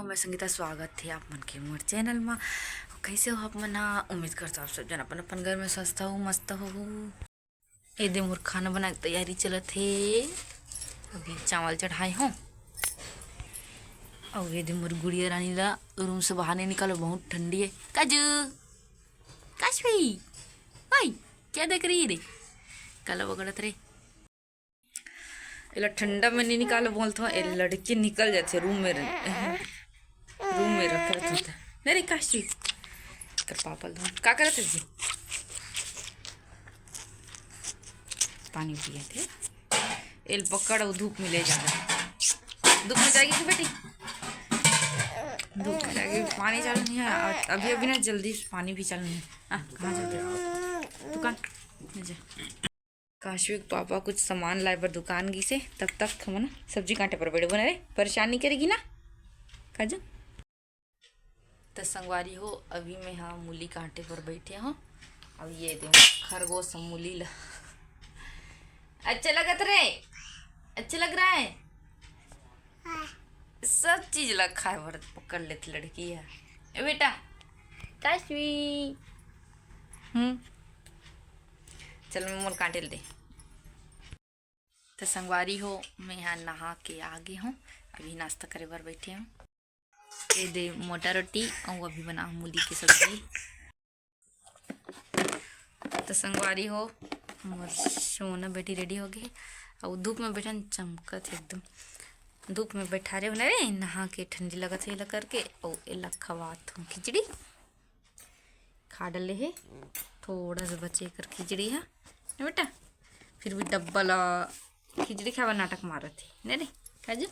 हो, मैं संगीता। स्वागत है आप मन के मोर चैनल में। कैसे हो आप मन? उम्मीद करता आप सब जन अपन अपन घर में स्वस्थ हो, मस्त हो। ए दे मोर खाना बना के तैयारी चलत है। अभी चावल चढ़ाए हो और ये दे मोर गुड़िया रानी ला रूम से बाहर नहीं निकालो, बहुत ठंडी है। काजू काश भाई भाई क्या देख रही है रे? काला बगड़त रे। ठंडा में नहीं निकालो बोलते हो, लड़के निकल जाते रूम में रख रहता नहीं रे। काशी कर पापा का करते जी? पानी पिए थे। एल पकड़ और धूप में ले जाना। धूप में जाएगी बेटी, धूप में जाएगी। पानी चालू नहीं है अभी अभी ना, जल्दी पानी भी चालू नहीं है। कहाँ जाते दुकान जा। काशवी पापा कुछ सामान लाए पर दुकान गई से, तब तक हम ना सब्जी कांटे पर बैठे बना रहे। परेशान नहीं करेगी ना काजू? तो संगवारी हो, अभी मैं हाँ मूली कांटे पर बैठे हूँ। अब ये दो खरगोश मूली ला। अच्छा लगत रे? अच्छा लग रहा है? सब चीज लग खाए भर पकड़ लेती लड़की है। ए बेटा काशवी, चल मैं मोर कांटे दे। तो संगवारी हो, मैं यहाँ नहा के आगे हूँ। अभी नाश्ता करे बार बैठे हूँ। ये दे मोटा रोटी और अभी बना मूली की सब्जी। तो संगवारी हो, मोर सोना बेटी रेडी हो गई और धूप में बैठा चमकत एकदम। धूप में बैठा रहे होना रे, नहा के ठंडी लगत है करके। और एला खवात हूँ खिचड़ी खा डले है। थोड़ा सा बचे कर खिचड़ी है बेटा, फिर भी डब्बा ला खिचड़ी खावा नाटक मारा थी नहीं रे काजू।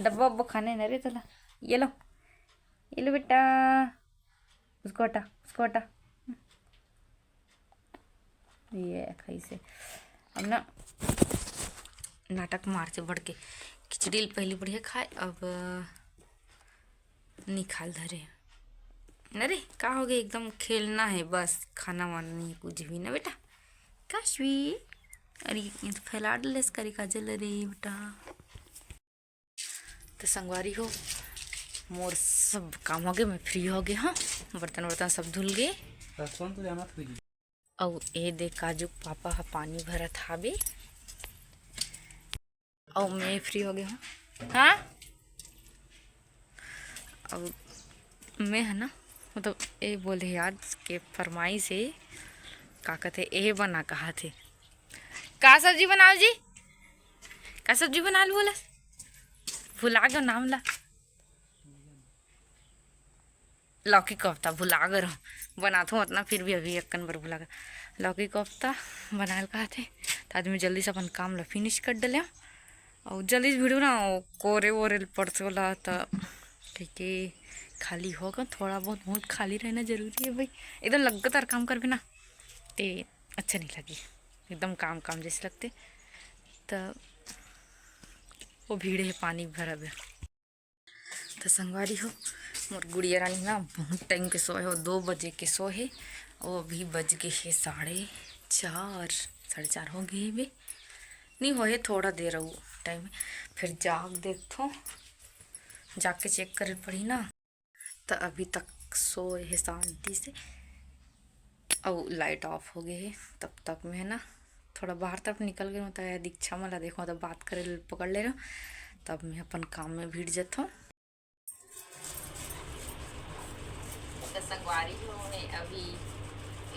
डब्बा उब्बा खाने न रे तला। ये लो बेटा, उसको हटा। ये खाई से अब ना नाटक मारते बढ़ के। खिचड़ी पहली बढ़िया खाए, अब नहीं खाल धरे न रे। का हो गया? एकदम खेलना है बस, खाना वाना नहीं कुछ भी ना बेटा। काशवी अरे ये तो फैला डले करी काजल रे बेटा। तो संगवारी हो, मोर सब काम हो गए, मैं फ्री हो गया। हाँ बर्तन सब धुल गए। और ये दे काजू पापा हा पानी भरा था बे, और मैं फ्री हो गया हूँ। हाँ अब मैं है ना, मतलब ये बोले यार के फरमाई से का कहते ये बना कहा थे। का सब्जी बनाओ जी? का सब्जी बना लो बोला? भुला गो नाम ला। लौकी कोफ्ता भुला गो बना थो उतना, फिर भी अभी अक्कन बार भुला गया। लौकी कोफ्ता बना कहा थे तो आदमी जल्दी से अपन काम ला फिनिश कर डले और जल्दी से वीडियो ना कोरे वोरे पड़ते ला। तो ठीक है खाली होगा, थोड़ा बहुत खाली रहना जरूरी है भाई। एकदम लगातार काम कर भी ना तो अच्छा नहीं लगी, एकदम काम जैसे लगते। तो वो भीड़ है पानी भरा है। तो संगवारी हो, मोर गुड़िया रानी ना बहुत टाइम के सोए हो, 2 बजे के सोए। और अभी बज गए है 4:30 हो गए बे। नहीं हो है थोड़ा देर हो टाइम, फिर जाग देखो, जाग के चेक कर पड़ी ना। तो अभी तक सोए है शांति से और लाइट ऑफ हो गई है। तब तक मैं है ना थोड़ा बाहर तरफ निकल गई, मतलब दीक्षा मला देखो तो बात करे पकड़ ले रहा। तब मैं अपन काम में भीड़ जाता हूँ। तो संगवारी ने अभी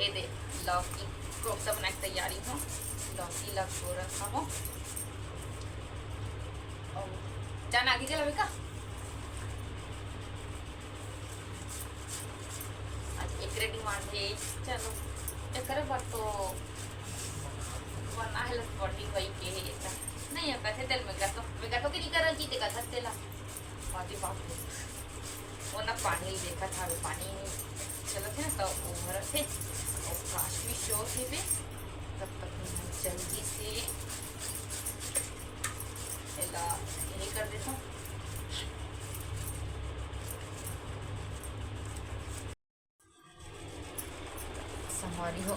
ये दे लौकी कोफ्ता बनाने की तैयारी हो। लौकी लगो रखा हो और जान आगे चला बेका। आज एक डिमांड है, चलो एक बार तो वरना है लस्पॉटी भाई के है ऐसा नहीं है। कहते तेल में गातो की नहीं कर रही थी का तेला बाकी बात वो ना पानी देखा था, पानी चला थे ना तो ओवर थे और काशवी शो थे भी। तब तक जल्दी से यही कर देता हूँ। संगवारी हो,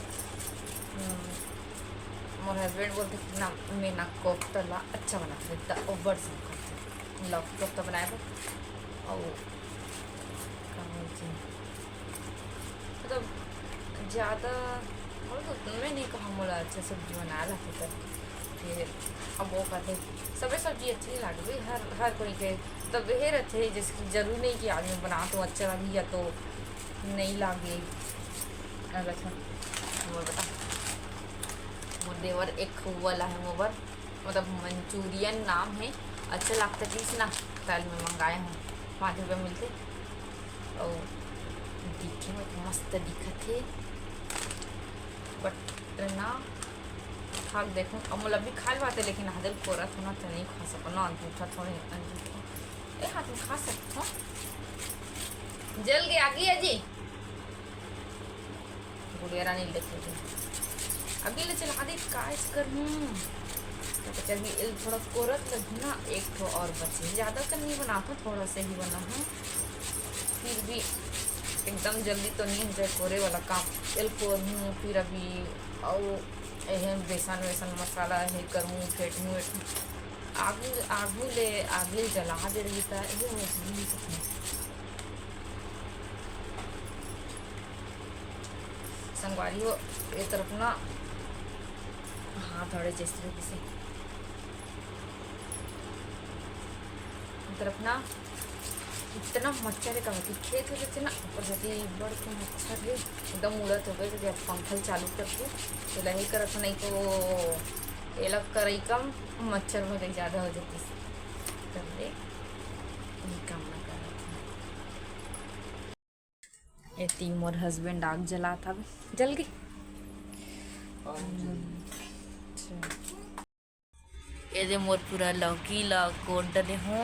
मोर हस्बैंड बोलते कि ना मैं ना कोफ्ता ला अच्छा बना देता और बड़ सब करते। लौकी कोफ्ता बनाए और का बोलते हैं, मतलब ज़्यादा और तो उतने नहीं कहा मोला अच्छा सब्जी बना ला फिर अब वो कहते सबे सब्जी अच्छी नहीं लगी भाई हर कोई के तब वह रहते जैसे कि जरूरी नहीं कि आदमी बना तो अच्छा लगी या तो नहीं लगे। अच्छा वो बता वो देवर एक वाला है मोबर मतलब मंचूरियन नाम है, अच्छा लगता चीज़ ना कल में मंगाए हूँ 5 रुपये मिलते और दिखे में तो मस्त दिखत है बट ना खा देखूँ अब मतलब भी खा पाते लेकिन हाथ कोरा थोड़ा तो नहीं खा सको ना अंगूठा थोड़े अंगूठा ए हाथ में खा सकते हो जल गया गई अजी गुड़िया रानी लेके अभी ले चला दी काज करूँ तो चलिए इल थोड़ा कोरत लगी ना एक तो और बचे ज़्यादा कर नहीं बनाता थोड़ा सा ही बना है फिर भी एकदम जल्दी तो नहीं हो जाए कोरे वाला काम इल कोर हूँ फिर अभी और एहन बेसन वेसन मसाला है करूँ फेटूँ वेटूँ आगू ले जला दे रही था ये मछली संगवारी हो ये तरफ ना हाथ थोड़े जिस तरीके से तरफ ना इतना मच्छर है कभी खेत हो जाते ना ऊपर जाती बड़ के मच्छर है एकदम उड़त हो गए तो जब पंखल चालू करके तो लही करत नहीं तो अलग कर कम मच्छर में ज़्यादा हो जाती कर ले काम ना कर ये तीन मोर हस्बैंड आग जला था जल गई ये दे मोर पूरा लौकी ला कोट डले हूँ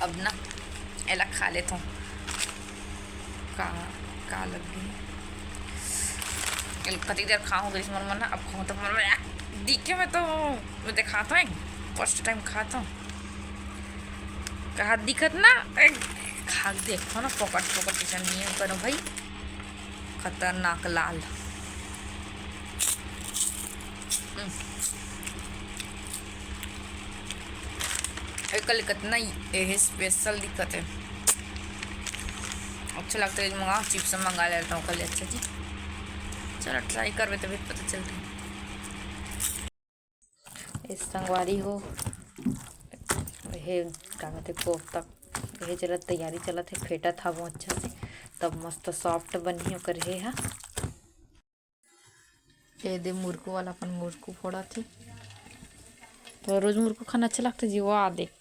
अब ना एला खा लेता हूँ का लग गई कती देर खाऊँ गई मन ना अब खाऊँ तो मन में दिखे में तो मैं दिखाता हूँ फर्स्ट टाइम खाता हूँ कहा दिखत ना खा देखो ना पकड़ पकड़ किचन नहीं करो भाई खतरनाक लाल कल कितना ये स्पेशल दिक्कत है अच्छा लगता है मंगा चिप्स मंगा लेता हूँ कल अच्छा जी चलो ट्राई कर तभी पता चलता है इस संगवारी हो ये क्या कहते कोफ्ता ये चलत तैयारी चलत है फेटा था वो अच्छा से तब मस्त सॉफ्ट बनी कर हे हा ये दे मुर्को वाला अपन मुर्को फोड़ा थी तो रोज मुर्को खाना अच्छा लगता है जी वो आ देख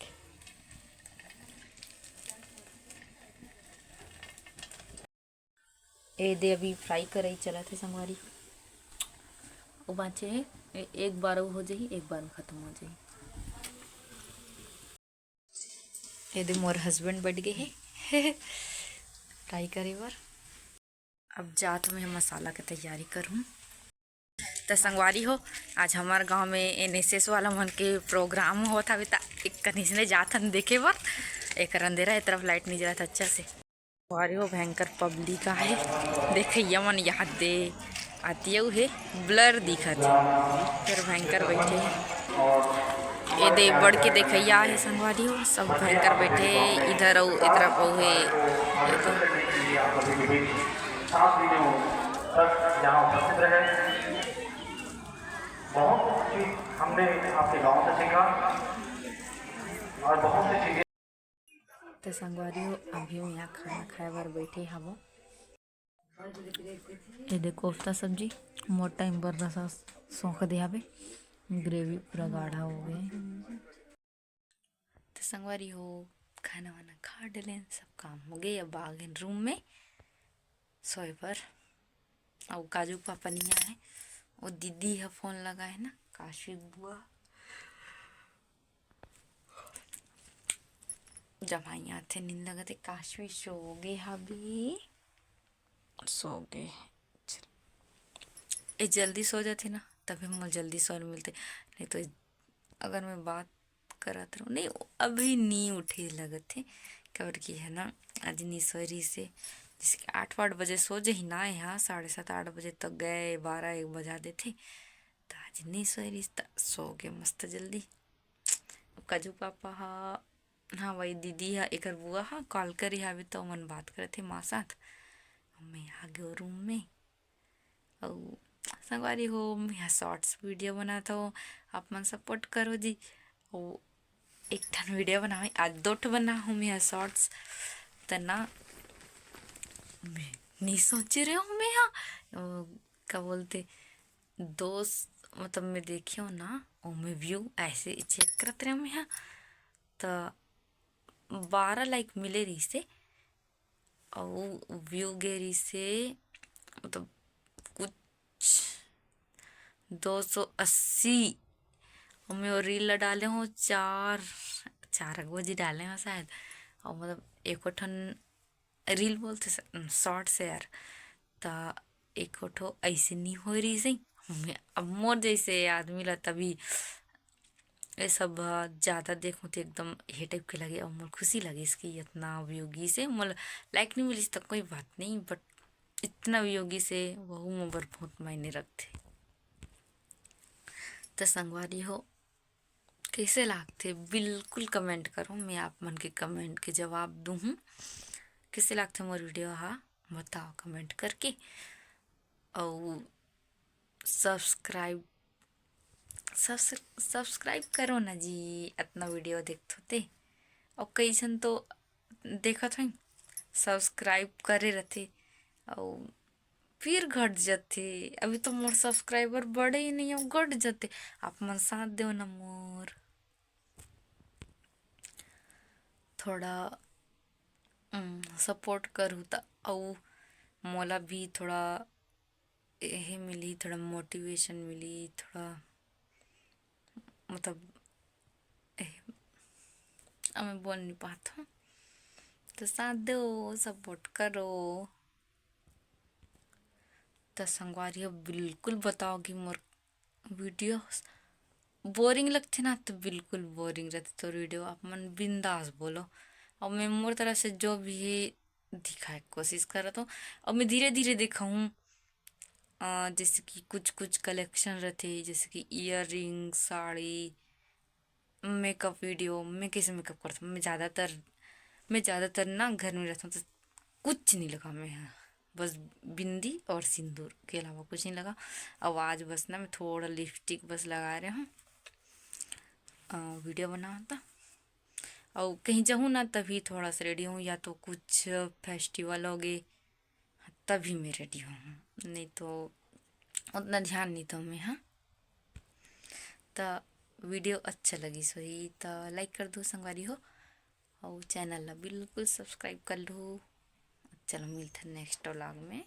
ए दे अभी फ्राई कर चला थे संगवारी वो बाँचे है एक बार हो जाए एक बार खत्म हो जाए ये दे मोर हस्बैंड बैठ गए है फ्राई करे बार अब जात में मसाला की तैयारी करूँ तो संगवारी हो आज हमारे गांव में एनएसएस वाला मन के प्रोग्राम होता था एक कनीस ने जात हम देखे बार एक अंधेरा है तरफ लाइट नहीं जला था अच्छा से संगवारी हो भयंकर पब्लिक है देखिए मन याद दे आती है ब्लर दिखा थे फिर भयंकर बैठे ये दे बढ़ के देखैया है संगवारी हो सब भयंकर बैठे इधर और इधर है ये तो बहुत चीज हमने आपके गांव से सीखा और बहुत सी चीजें तो संगवारी हो अभी मैं यहाँ खाना खाए बार बैठे हम ये देखो कोफ्ता सब्जी मोट टाइम पर रसा सौंख दिया ग्रेवी पूरा गाढ़ा हो गए तो संगवारी हो खाना वाना खा डले सब काम हो गए अब आ गए रूम में सोए पर और काजू पापा नहीं आए वो दीदी है फोन लगा है ना काशी बुआ जब आई आते नींद लगा थे काशी सो गए अभी सो गए ये जल्दी सो जाती ना तभी मुझे जल्दी सोने मिलते नहीं तो अगर मैं बात करत रहूँ नहीं अभी नहीं उठे लगत थे क्या की है ना आज नहीं सो रही से जिसके 8-8 बजे सो जाही ना यहाँ 7:30-8 बजे तक गए 12-1 बजा देते तो आज नहीं सो रही सो गए मस्त जल्दी काजू पापा हा हाँ वही दीदी है एक बुआ हाँ कॉल करी हावे तो मन बात करे थे माँ साथ। मैं आ गयो रूम में और संगवारी हो मैं यहाँ शॉर्ट्स वीडियो बनाता हो आप मन सपोर्ट करो जी। और एक ठन वीडियो बनावे आज 2 ठन बना हूँ मैं शॉर्ट्स तना मैं नहीं सोच रही हूँ मैं यहाँ क्या बोलते दोस्त मतलब मैं देखी हूँ ना और मैं व्यू ऐसे चेक करते रहे मैं यहाँ तो 12 लाइक मिले रही से और व्यू गेरी से मतलब कुछ 280 और मैं वो रील डाले हूँ 4 बजे डाले हैं शायद। और मतलब एक ठन रील बोलते शॉर्ट से यार ता एक ठो ऐसे नहीं हो रही सही। अब मोर जैसे आदमी ला तभी ये सब ज़्यादा देखूँ तो एकदम हे टाइप के लगे और मोर खुशी लगे इसकी इतना उपयोगी से मोल लाइक नहीं मिली तो कोई बात नहीं बट इतना उपयोगी से वह मोबर बहुत मायने रखते। तो संगवारी हो कैसे लागते बिल्कुल कमेंट करो मैं आप मन के कमेंट के जवाब दूँ हूँ। कैसे लागते मोर वीडियो हाँ बताओ कमेंट करके और सब्सक्राइब सब्सक्राइब करो ना जी इतना वीडियो देखते थे और कई जन तो देखा था सब्सक्राइब करे रहते और फिर घट जाते। अभी तो मोर सब्सक्राइबर बढ़े ही नहीं अब घट जाते। आप मन साथ दो ना मोर थोड़ा सपोर्ट करूँ तो और मोला भी थोड़ा यही मिली थोड़ा मोटिवेशन मिली थोड़ा मतलब अब मैं बोल नहीं पाता हूँ तो साथ दो सपोर्ट करो। तो संगवारी बिल्कुल बताओगी मोर वीडियो बोरिंग लगते ना तो बिल्कुल बोरिंग रहते तो वीडियो आप मन बिंदास बोलो और मैं मोर तरफ से जो भी है दिखाए कोशिश कर रहा हूँ और मैं धीरे धीरे दिखाऊँ। जैसे कि कुछ कुछ कलेक्शन रहते जैसे कि ear ring sari makeup video मैं कैसे मेकअप करता हूँ मैं ज़्यादातर ना घर में रहता हूँ तो कुछ नहीं लगा मैं यहाँ बस बिंदी और सिंदूर के अलावा कुछ नहीं लगा। अब आज बस ना मैं थोड़ा लिपस्टिक बस लगा रही हूँ वीडियो बना था और कहीं जाऊँ ना तभी थोड़ा सा रेडी हूँ या तो कुछ फेस्टिवल हो गए तभी मैं रेडी हूँ नहीं तो उतना ध्यान नहीं था मैं हाँ। तो वीडियो अच्छा लगी सही तो लाइक कर दो संगवारी हो और चैनल ला बिल्कुल सब्सक्राइब कर लो। चलो मिलते हैं नेक्स्ट व्लॉग में।